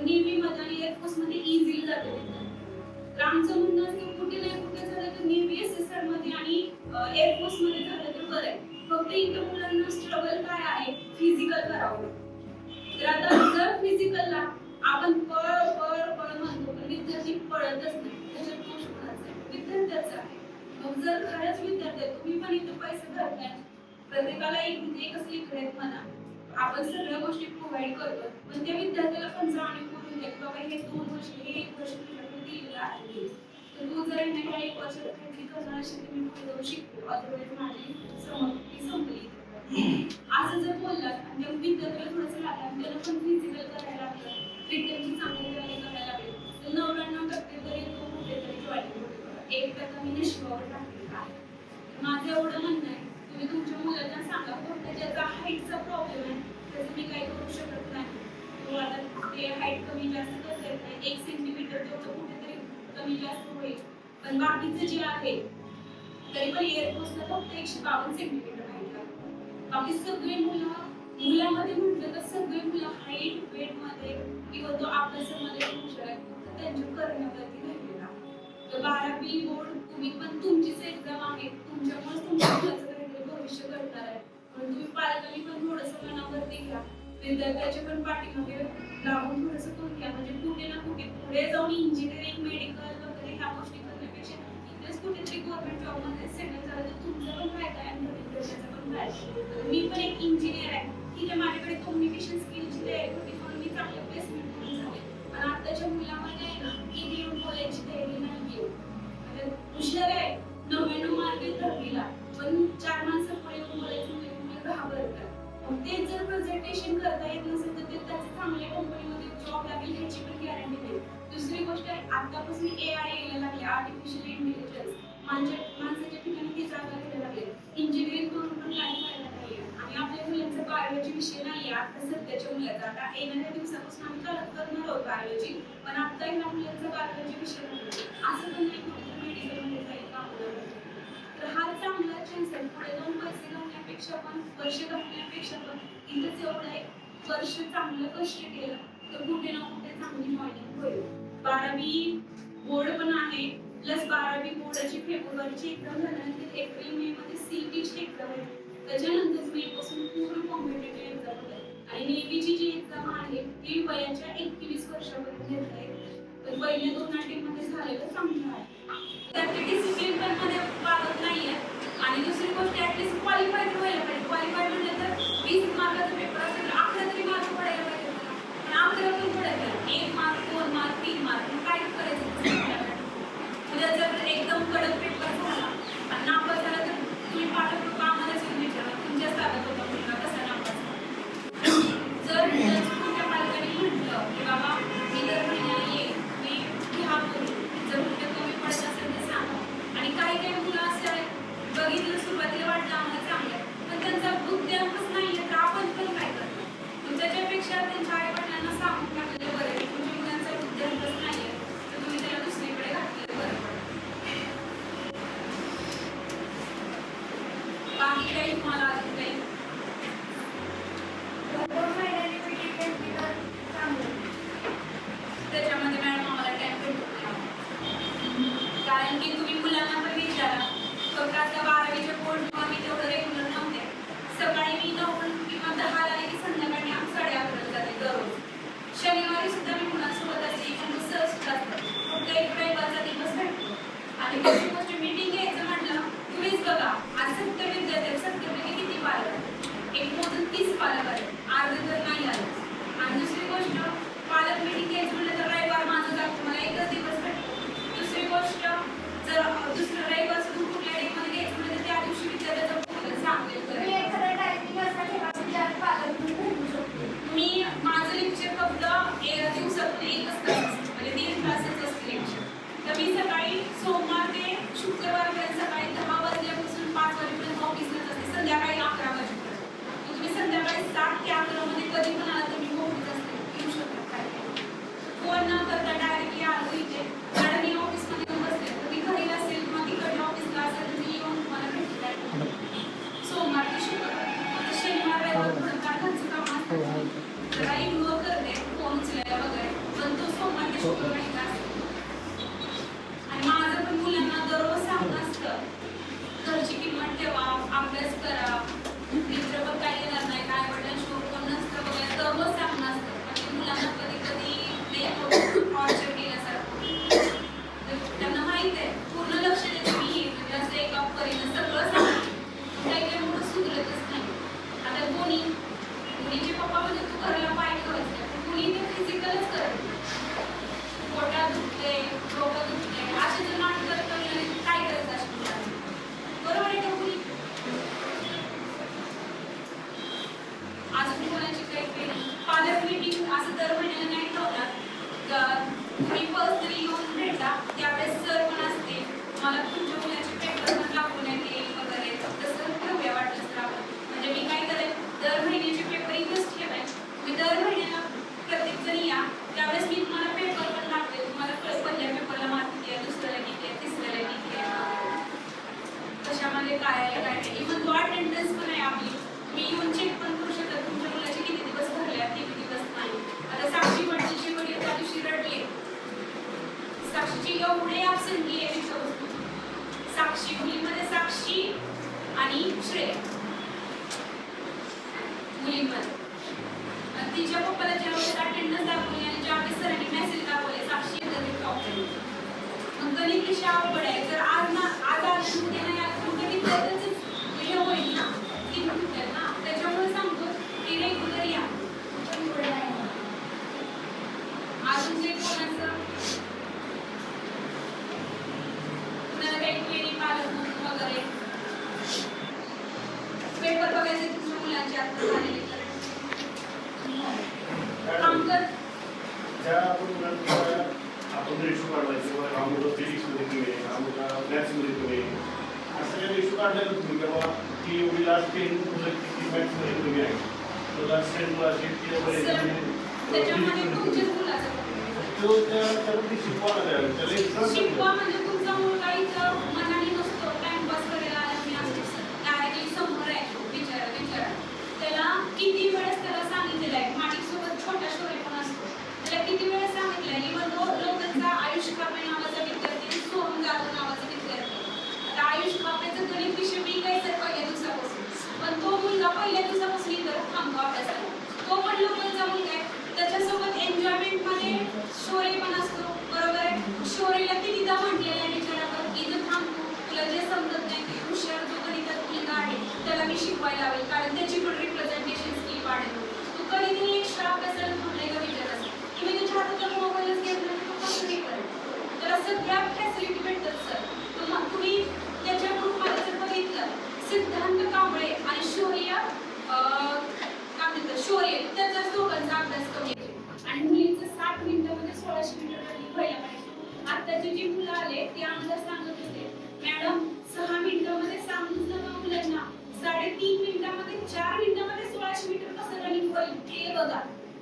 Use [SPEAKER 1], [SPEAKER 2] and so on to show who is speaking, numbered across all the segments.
[SPEAKER 1] नेव्हीमध्ये आणि एअरफोर्समध्ये इझिली जाते विद्यार्थी. तर आमचं म्हणणं असतं कुठे नाही कुठे झालं तर नेव्ही एसएसआर मध्ये आणि एअरफोर्समध्ये झालं तर बरं आहे. फक्त इथं मुलांना स्ट्रगल काय आहे, फिजिकल करावं. तर आता जर फिजिकलला आपण पळ पळ पळ म्हणतो पण विद्यार्थी पळतच नाही, त्याच्यात दोष कोणाचा आहे? विद्यार्थ्याचा आहे. मग जर खरंच विद्यार्थी तुम्ही पण इथे पैसे भरताय, प्रत्येकाला एकच लेकर आहेत म्हणा, आपण सगळ्या गोष्टी प्रोव्हाइड करतो, पण त्या विद्यार्थ्याला पण जाणीव करून द्या की बाबा हे 2 वर्ष हे 1 वर्ष तुझ्याकडे दिलेलं आहे, तर तू जर ह्या 1 वर्षात काहीतरी करणार असेल तर मी पुढे जाऊन शिकतो, अदरवाईज माझी समाप्ती संपली. असं जर बोललात आणि त्या विद्यार्थ्याला थोडंसं लागलं आणि त्याला पण फिजिकल करायला लागलं, रिटर्नची चांगली तयारी करायला लागली, तर 99% तरी तो कुठेतरी जॉईनिंग होतो. 1% मी नशिबावर टाकलेला आहे. माझं एवढं म्हणणं आहे, तुम्ही तुमच्या मुलांना सांगा फक्त ज्याचा हाईटचा प्रॉब्लेम आहे त्याचं मी काही करू शकत नाही. तो आता ते हाईट कमी जास्त करता येत नाही, 1 सेंटीमीटर तेवढं कुठेतरी कमी जास्त होईल, पण बाकीचं जे आहे तरी पण एअरफोर्सला फक्त 152 सेंटीमीटर हाईट आहे. बाकी सगळे मुलामध्ये म्हटलं तर सगळे मुलं हाईट वेट मध्ये किंवा तो अभ्यासामध्ये हुशार आहे, फक्त त्यांच्या करण्यावरती राहिलेला. तर 12वी बोर्ड तुम्ही पण तुमचीच एक्झाम आहे, तुमच्यामुळेच तुमच्या मुलाचं काहीतरी भविष्य घडणार आहे, म्हणून तुम्ही पालकांनी पण थोडंसं मनावरती घ्या, विद्यार्थ्याच्या पण पाठीमागे लागून थोडंसं करून घ्या, म्हणजे कुठे ना कुठे पुढे जाऊन इंजिनिअरिंग मेडिकल वगैरे ह्या गोष्टी करण्यापेक्षा इथेच कुठेतरी गव्हर्नमेंट जॉब मध्ये सेटल झालं तर तुमचा पण फायदा आहे आणि विद्यार्थ्याचा पण फायदा. मी पण एक इंजिनियर आहे, ठीक आहे, माझ्याकडे कम्युनिकेशन स्किलची तयारी होती म्हणून मी चांगल्या प्लेसमेंट म्हणून झाले, पण आताच्या मुलामध्ये आहे ना किती येऊन बोलायची तयारी नाहीये. म्हणजे हुशार आहे, 99 मार्क आहेत दहावीला, पण 4 माणसं पुढे येऊन बोलायचं म्हणजे घाबरतात. मग तेच जर प्रेझेंटेशन करता येत नसेल तर ते त्याच्या चांगल्या कंपनीमध्ये जॉब लागेल ह्याची पण गॅरंटी नाही. दुसरी गोष्ट आहे, आतापासून AI यायला लागले, आर्टिफिशियल इंटेलिजन्स, माणसाच्या ठिकाणी ती जागा घ्यायला लागली. इंजिनिअरिंग करून पण काही फायदा नाहीये आणि आपल्या मुलांचा बायोलॉजी विषय नाहीये आता सध्याच्या मुलाचा. आता येणाऱ्या दिवसापासून आम्ही करणार आहोत बायोलॉजी, पण आता ह्या मुलांचा बायोलॉजी विषय नाही. असं पण नाही कुठे मेडिकलमध्ये जाईल कामाला, तर हा चांगला चान्स आहे. पुढे जाऊन पैसे घालण्यापेक्षा पण वर्ष घालण्यापेक्षा पण इथंच एवढं एक वर्ष चांगलं कष्ट केलं तर कुठे ना कुठे चांगली जॉईनिंग होईल. 12वी बोर्ड पण आहे, प्लस 12वी बोर्डाची फेब्रुवारीची एक्झाम झाल्यानंतर एप्रिल मे मध्ये सीईटीची एक्झाम आहे, त्याच्यानंतर मे पासून पूर्ण कॉम्पिटेटिव्ह एक्झाम होते आणि नेव्हीची जी एक्झाम आहे ती वयाच्या 21 वर्षापर्यंत घेता येते. तर पहिल्या 2 अटेम्प्टमध्ये झालेलं चांगलं आहे, त्यात डिसिप्लिन पण मध्ये वागत नाहीये. आणि दुसरी गोष्ट ऍटलीस्ट क्वालिफाईड व्हायला पाहिजे. क्वालिफाईड म्हणजे तर 20 मार्काचा पेपर असेल तर 11 तरी मार्क पडायला पाहिजे, पण 11 पण पडत नाही, 1 मार्क 2 मार्क 3 मार्क, मग काय करायचं? उद्या जर एकदम कडक पेपर झाला आणि नापास झाला तर तुम्ही पालक लोक आम्हालाच येऊन विचारा तुमच्याच ताब्यात होता मुलगा कसा नापास झाला. जर तुमच्या पालकांनी म्हटलं की बाबा मी दर महिन्याला येईल, मी घ्या करून, जर कुठे कमी पडत असेल तर सांगा. आणि काही काही मुलं असे आहेत, बघितलं सुरुवातीला वाटलं आम्हाला चांगलं आहे, पण त्यांचा बुद्ध्यांकच नाही आहे, तर आपण पण काय करतो? मग त्याच्यापेक्षा त्यांच्या आई वडिलांना सांगून टाकलेलं बरं आहे, तुमच्या मुलांचा बुद्ध्यांकच नाही आहे तर तुम्ही त्याला दुसरीकडे घातलेलं बरं पडतं. बाकी काही तुम्हाला अजून काही त्याच्यामध्ये मॅडम आम्हाला टाइम भेटत नाही, कारण की तुम्ही मुलांना पण विचारा. फक्त आता 12वीच्या बोर्ड मी तेवढं रेग्युलर नव्हते, सकाळी मी 9 किंवा 10 आले की संध्याकाळी 11:30 जाते दररोज. शनिवारी सुद्धा मी मुलांसोबत असते, पण सर सुद्धा असतात, फक्त एक रविवारचा दिवस भेटतो. आणि दुसरी गोष्ट मीटिंग घ्यायचं म्हटलं तुम्हीच बघा, आज 70 विद्यार्थी, 70 किती पालक आहेत? एक मोजून 30 पालक आहेत, अर्धे तर नाही आले. आणि दुसरी गोष्ट, पालक मीटिंग घ्यायचं म्हटलं तर रविवार माझं जातो, मला एकच दिवस भेटतो. दुसरी गोष्ट, जर दुसरं रविवार सुद्धा कुठल्या डेमध्ये घ्यायचं म्हणजे त्या दिवशी विद्यार्थ्याचं सांगेल मी माझं लेक्चर फक्त दिवसातून एकच तास म्हणजे 1.5 तासच असते लेक्चर. तर मी सकाळी सोमवार ते शुक्रवारपर्यंत सकाळी 10 वाजल्यापासून 5 वाजेपर्यंत ऑफिसलाच असते, संध्याकाळी 11 वाजेपर्यंत. तुम्ही संध्याकाळी 7 ते 11 मध्ये कधी शुक्र माहित असतं. आणि माझं पण मुलांना दररोज सांगत असतं, घरची किंमत ठेवा, अभ्यास करा, मित्र पण काही येणार नाही, काय वडिलांशिवाय कोण नसतं वगैरे दररोज सांगत असतं. म्हणजे मुलांना कधी कधी नाही टॉर्चर केल्यासारखं. त्यांना माहित आहे पूर्ण लक्ष देते मी, म्हणजे असं एका परीनं सगळं सांगते, काही काही मुलं सुधरतच नाही. आता मुलीचे पप्पा म्हणजे तू घराला पाय ठेवायचे, कुणी ते फिजिकलच करत पोटात दुखते, डोकं दुखते, असे जर नाटक करत काय करायचं अशा मुलांनी? बरोबर आहे का मुली? अजून मुलांची काही पालक मीटिंग असं दर महिन्याला नाही ठेवणार. तुम्ही पर्सनली येऊन भेटा, त्यावेळेस सर पण असते, मला तुमच्या मुलाचे पेपर पण दाखवण्यात येईल वगैरे, तसं ठेवूया वाटलं तर आपण. म्हणजे मी काय करेन, दर महिन्याचे पेपर इथंच ठेवाय, मी दर महिन्याला प्रत्येक जण या, त्यावेळेस मी तुम्हाला पेपर पण दाखवेल, तुम्हाला पहिल्या पेपरला मार्क द्या, दुसऱ्याला किती आहे, तिसऱ्याला किती आहे, कशामध्ये काय आहे काय नाही. इव्हन तो अटेंडन्स पण आहे आपली, मी येऊन चेक पण करू शकत तुमच्या मुलाचे किती दिवस भरले, किती दिवस नाही. आता साक्षी पाटीलची वडील त्या दिवशी रडले, साक्षीची एवढे ॲब्सेंट गेले तिथं. साक्षी मुलीमध्ये साक्षी आणि श्रेय मुलींमध्ये. तिच्या पप्पाला ज्यावेळेस अटेंडन्स दाखवली आणि ज्यावेळेस सरांनी मेसेज दाखवले साक्षी प्रॉब्लेम. मग गणित विषय अवघड आहे, जर आज उद्या नाही आलं तर गणित हे होईल ना, ती भेटेल ना. त्याच्यामुळे सांगतो की रेग्युलर या. अजून जे कोणाचं कुणाला काही क्वेरी पालक म्हणून वगैरे पेपर बघायचे तुमच्या मुलांचे आता झालेले काम कर.
[SPEAKER 2] ज्या आपण इश्यू काढवायचे अमुक फिजिक्समध्ये किंवा अमुक मॅथ्समध्ये किंवा असं काही इश्यू काढलेलं तुम्ही किंवा ती एवढी लास्ट 10 किती मॅथ्समध्ये तुम्ही आहे तो लास्ट 10
[SPEAKER 1] त्याच्यामध्ये तुमच्या मुलाचं शिकवा म्हणजे तुमचा मुलगा इथं मनाने नसतो, टाइमपास करायला आला मी असतो डायरेक्टली समोर आहे विचारा त्याला किती वेळेस त्याला सांगितलेलं आहे. माणिकसोबत छोटा शोरे पण असतो, त्याला किती वेळेस सांगितलं आहे. इव्हन लोकांचा आयुष कापे नावाचा विद्यार्थी, सोहम जाधव नावाचा विद्यार्थी. आता आयुष कापेचं गणित विषय मी काय सर पहिल्या दिवसापासून, पण तो मुलगा पहिल्या दिवसापासून इथं थांबतो अभ्यासाला. तो पण लोकांचा मुलगा आहे, त्याच्यासोबत एन्जॉयमेंट मध्ये शोरे पण असतो. बरोबर आहे, शोरेला कितीदा म्हटलेलं आहे विचारावर इथं थांबतो, तुला जे समजत नाही ते हुशार जो गणितात मुलगा आहे त्याला मी शिकवायला लावेल, कारण त्याची पण रिप्रेझेंटेशन स्किल वाढेल. तू कधीतरी एक्स्ट्रा अभ्यासाला थांबलाय का विचारायचं की मी त्याच्या हातात मोबाईलच घेत नाही, तो कसं नाही करेल. त्याला सगळ्या फॅसिलिटी भेटतात सर. तुम्ही त्याच्या ग्रुपमध्ये जर बघितलं सिद्धांत कांबळे आणि शौर्य काय म्हणतात शौर्य, त्याचाच दोघांचा अभ्यास कमी आणि मुलींचं 60 मिनिटामध्ये 1600 मीटर व्हायला पाहिजे. आताची जी मुलं आले ते आम्हाला सांगत होते, मॅडम 6 मिनिटामध्ये सांगूच नका मुलांना, 3.5 मिनिटामध्ये 4 मिनिटामध्ये 1600 मीटर कसं रनिंग होईल ते बघा.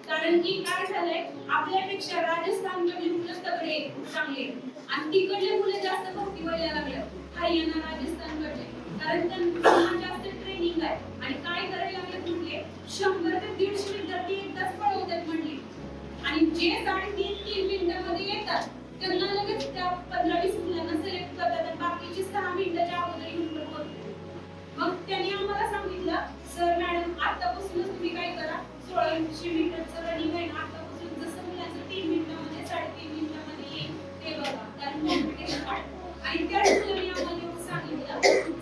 [SPEAKER 1] कारण की काय झालंय, आपल्यापेक्षा राजस्थानकडली मुलं तगडे चांगले आणि तिकडले मुलं जास्त भरती व्हायला लागले, हरियाणा राजस्थानकडले, कारण त्यांना जास्त ट्रेनिंग आहे. आणि काय करायला लागले म्हटले 100 ते 150 विद्यार्थी एकदाच पळवतात म्हटले, आणि जे 3.5 मिनिटामध्ये येतात त्यांना लगेच त्या 15-20 मुलांना सिलेक्ट करतात आणि बाकीचे 6 मिनिटाच्या अगोदर येऊन होते. मग त्यांनी आम्हाला सांगितलं, सर मॅडम आतापासूनच तुम्ही काय करा, 1600 मीटरचं रनिंग आहे ना आतापासून, जसं मुलांचं 3 मिनिटामध्ये 3.5 मिनिटामध्ये येईल ते बघा, कारण कॉम्पिटिशन वाढतं. आणि त्याच मुलांनी आम्हाला येऊन सांगितलं,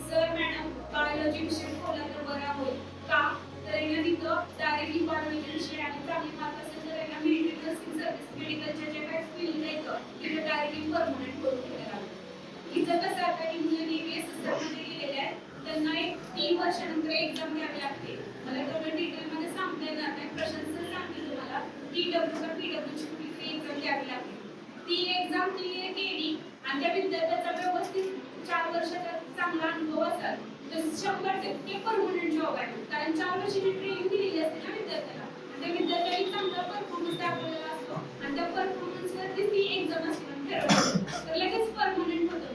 [SPEAKER 1] सर मॅडम बायोलॉजी विषय ठेवला तर बरा होईल का, तर यांना तिथं डायरेक्टली बायोलॉजी विषय आणि चांगली मार्क असेल तर यांना मिलिटरी नर्सिंग सर्व्हिस मेडिकलच्या जे काही फील्ड येतं तिथे डायरेक्टली परमनंट करून ठेवायला लागतं. इथं कसं आता की मुलं BSS मध्ये गेलेले आहेत, त्यांना एक 3 वर्षानंतर एक्झाम द्यावी लागते. मला तेवढं डिटेलमध्ये सांगता येणार नाही, प्रशासन सांगते तुम्हाला TW का PW ची कुठली एक्झाम द्यावी लागते. ती एक्झाम क्लिअर केली आणि त्या विद्यार्थ्याचा व्यवस्थित 4 वर्षाचा चांगला अनुभव असेल तर 100% परमनंट जॉब आहे. कारण 4 वर्षाची ट्रेनिंग दिलेली असते ना विद्यार्थ्याला, आणि त्या विद्यार्थ्याने चांगला परफॉर्मन्स दाखवलेला असतो आणि त्या परफॉर्मन्सवरती ती एक्झाम असते तर लगेच परमनंट होतं.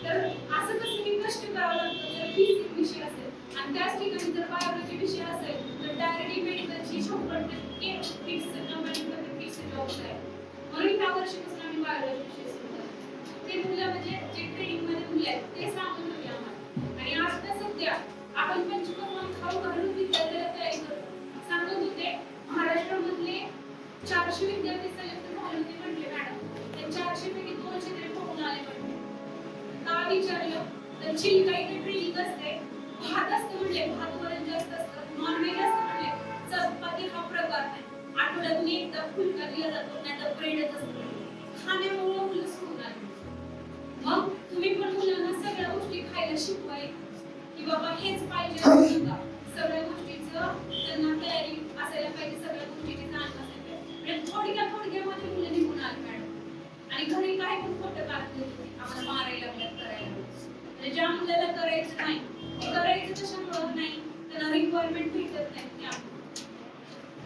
[SPEAKER 1] तर असं कसं की कष्ट करावं लागतं. जर फिजिक्स विषय असेल आणि त्याच ठिकाणी जर बायोलॉजी विषय असेल तर डायरेक्टली मेडिकलची 100% फिक्स कंपनीमध्ये फिक्स जॉब आहे. म्हणून वर्षापासून आम्ही बायोलॉजी विषय सुरू करतो. ते मुलं म्हणजे जे ट्रेनिंग मध्ये मुलं आहेत ते सांगत होते आम्हाला. आणि आता सध्या आपण पंचकर्म खाऊ घालून विद्यार्थ्याला तयारी करतो. सांगत होते महाराष्ट्रामधले 400 विद्यार्थी सिलेक्ट झाले होते म्हटले मॅडम. ते 400 पैकी 200 तरी पळून आले म्हटले. का विचारलं तर चिलकाई ते ट्रेनिंग असते, भात असतं म्हणले, भात वरण जास्त असतं, नॉनव्हेज असतं म्हणले, चपाती हा प्रकार नाही. आठवड्यातून एकदा फुलका दिला जातो, नाहीतर ब्रेडच असतो. खाण्यामुळे मुलं सोडून आले. मग तुम्ही पण मुलांना सगळ्या गोष्टी खायला शिकवाय की बाबा हेच पाहिजे असं नका. सगळ्या गोष्टीचं त्यांना तयारी असायला पाहिजे, सगळ्या गोष्टीची जाण असायला पाहिजे. थोडक्यामध्ये मुलं निघून आली मॅडम. आणि घरी काय पण खोटं काढत होते, आम्हाला मारायला लागल्यात करायला. म्हणजे ज्या मुलाला करायचं नाही ते करायचं कशामुळं नाही, त्यांना रिक्वायरमेंट भेटत नाही त्यामुळे.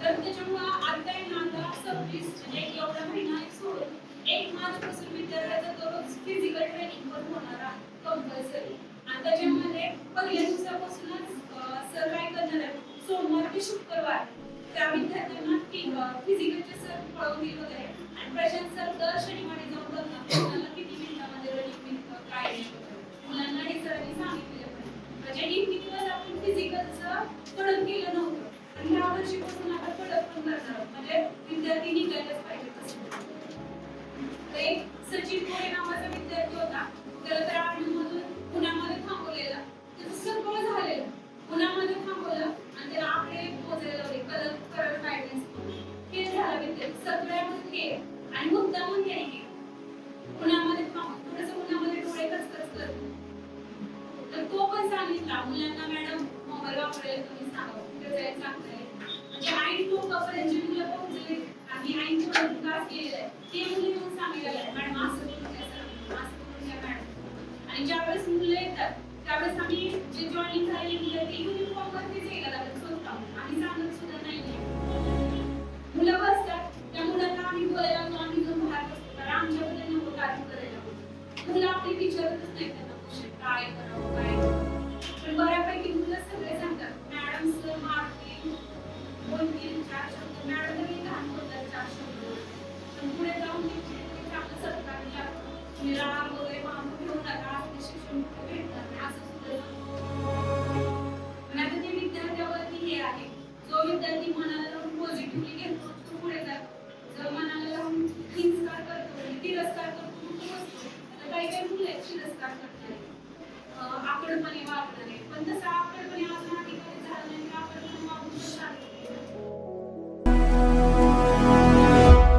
[SPEAKER 1] तर त्याच्यामुळं आता आहे ना, आता 26 म्हणजे एवढा महिना एक सोडून 1 मार्च पासून विद्यार्थ्याचा दररोज फिजिकल ट्रेनिंग पण होणार आहे कंपल्सरी. आणि त्याच्यामध्ये पहिल्या दिवसापासूनच सर काय करणार आहे, सोमवार ते शुक्रवार त्या विद्यार्थ्यांना फिजिकलचे सर पळवतील वगैरे. आणि प्रशांत सर दर शनिवारी जाऊन बघणार मुलांना किती मिनिटामध्ये रनिंग मिळतं काय नाही वगैरे. मुलांना हे सरांनी सांगितलेलं पाहिजे. म्हणजे इतकी दिवस आपण फिजिकलचं कडक केलं नव्हतं, आणि ह्या वर्षीपासून आता कडक पण करणार आहोत. म्हणजे विद्यार्थी निघायलाच पाहिजे तसं. तर एक सचिन कोळे नावाचा विद्यार्थी होता, त्याला तर आर्मीमधून पुण्यामध्ये थांबवलेला. त्याचं सगळं झालेलं, पुण्यामध्ये थांबवलं आणि त्याला आकडे मोजायला लावले, कलर गायडन्स हे झालं विद्यार्थी सगळ्यामध्ये. आणि मुद्दामून त्याने केलं, पुण्यामध्ये थांबवलं, थोडंसं पुण्यामध्ये डोळे कचकच करतो. तर तो पण सांगितला मुलांना मॅडम मोबाईल वापरायला तुम्ही सांगा, त्याचं चांगलं आहे. म्हणजे ऐन लोकांपर्यंत जी मुलं पोहोचले आणि ऐन थोडं विकास केलेला आहे ते मुली येऊन सांगायला लागले मॅडम असं करून द्या सर, असं करून द्या मॅडम. आणि ज्यावेळेस मुलं येतात त्यावेळेस आम्ही जे जॉईनिंग झालेली मुलं ते युनिफॉर्म वरतीच यायला लागत स्वतः, आम्ही सांगत सुद्धा नाहीये. मुलं बसतात